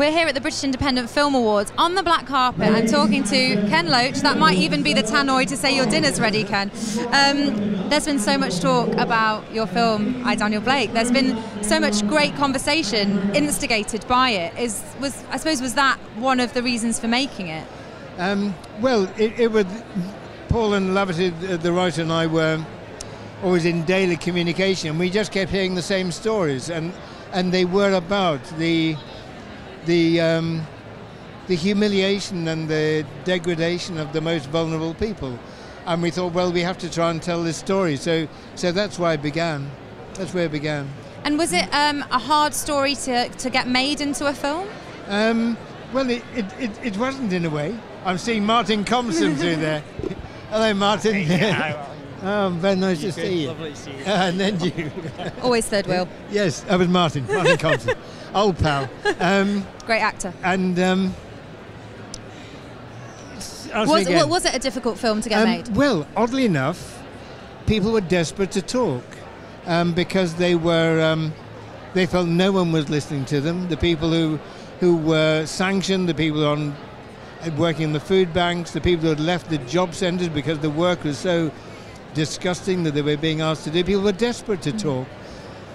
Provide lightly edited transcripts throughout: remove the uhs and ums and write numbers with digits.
We're here at the British Independent Film Awards on the black carpet. I'm talking to Ken Loach. That might even be the tannoy to say your dinner's ready, Ken. There's been so much talk about your film, I, Daniel Blake. There's been so much great conversation instigated by it. I suppose was that one of the reasons for making it? Well, it was Paul and Laverty, the writer, and I were always in daily communication. We just kept hearing the same stories, and they were about the humiliation and the degradation of the most vulnerable people. And we thought, well, we have to try and tell this story. So that's why it began. That's where it began. And was it a hard story to get made into a film? Well, it wasn't, in a way. I'm seeing Martin Compson through there. Hello, Martin. Oh, very nice to see you. Lovely to see you. And then you. Always third wheel. Yes, that was Martin Compson. Old pal. Great actor. And was it a difficult film to get made? Well, oddly enough, people were desperate to talk because they felt no one was listening to them. The people who were sanctioned, the people working in the food banks, the people who had left the job centres because the work was so disgusting that they were being asked to do. People were desperate to talk.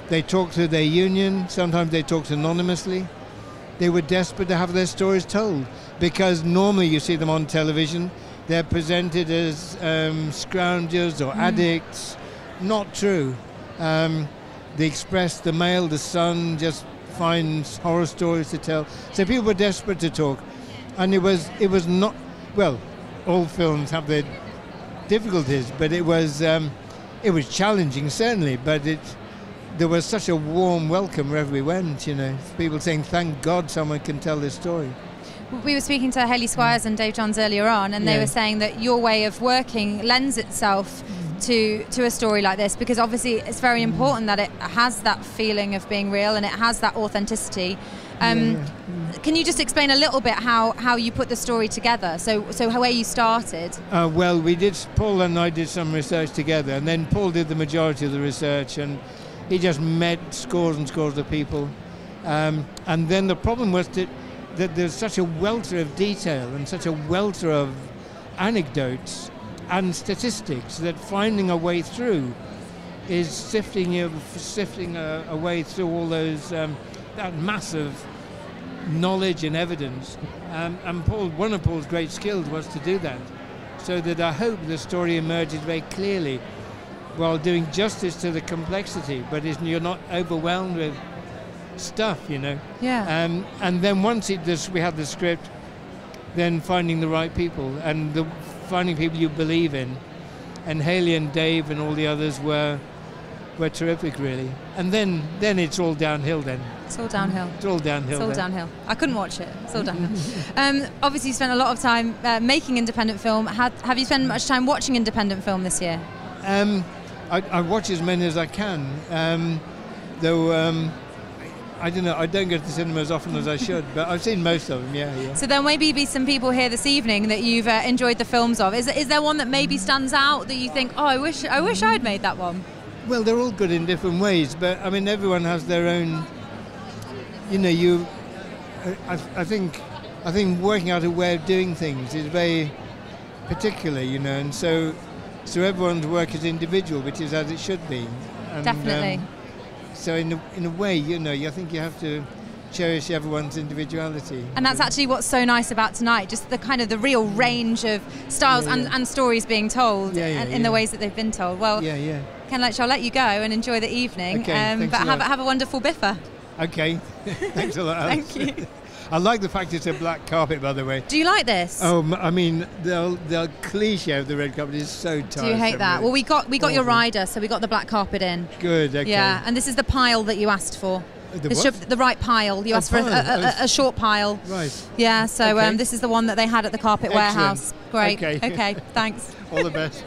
They talked to their union, sometimes they talked anonymously. They were desperate to have their stories told because normally you see them on television, they're presented as scroungers or addicts. Not true. The Express, the Mail, the Sun just finds horror stories to tell. So people were desperate to talk. And it was not, well, all films have their difficulties, but it was challenging, certainly, but there was such a warm welcome wherever we went, you know, people saying, thank God someone can tell this story. We were speaking to Hayley Squires and Dave Johns earlier on, and they were saying that your way of working lends itself to a story like this, because obviously it's very important that it has that feeling of being real and it has that authenticity. Can you just explain a little bit how you put the story together? So where you started? Well, Paul and I did some research together, and then Paul did the majority of the research, and he just met scores and scores of people. And then the problem was that there's such a welter of detail and such a welter of anecdotes and statistics that finding a way through is sifting a way through all those that massive knowledge and evidence. And one of Paul's great skills was to do that, so that I hope the story emerges very clearly while doing justice to the complexity, but you're not overwhelmed with stuff, you know. Yeah. And then once we had the script, then finding the right people and finding people you believe in. And Hayley and Dave and all the others were terrific, really. And then it's all downhill then. It's all downhill. It's all downhill. It's all downhill. I couldn't watch it. It's all downhill. Obviously, you spent a lot of time making independent film. Have you spent much time watching independent film this year? I watch as many as I can, though I don't know, I don't go to the cinema as often as I should, but I've seen most of them, yeah. So there may be some people here this evening that you've enjoyed the films of. Is there one that maybe stands out that you think, oh, I wish I'd made that one? Well, they're all good in different ways, but I mean, everyone has their own, you know, I think working out a way of doing things is very particular, you know, and so everyone's work is individual, which is as it should be. And, definitely. So in a way, you know, I think you have to cherish everyone's individuality. And that's actually what's so nice about tonight, just the real range of styles and stories being told in the ways that they've been told. Well, Ken Loach, I'll let you go and enjoy the evening, okay, but have a wonderful BIFA. Okay, thanks a lot, Alex. Thank you. I like the fact it's a black carpet, by the way. Do you like this? Oh, I mean, the cliche of the red carpet is so tiresome. Do you hate that? Well, we got your rider, so we got the black carpet in. Good, okay. Yeah, and this is the pile that you asked for. The right pile. You asked for a short pile. Right. Yeah, so this is the one that they had at the carpet warehouse. Great. Okay, thanks. All the best.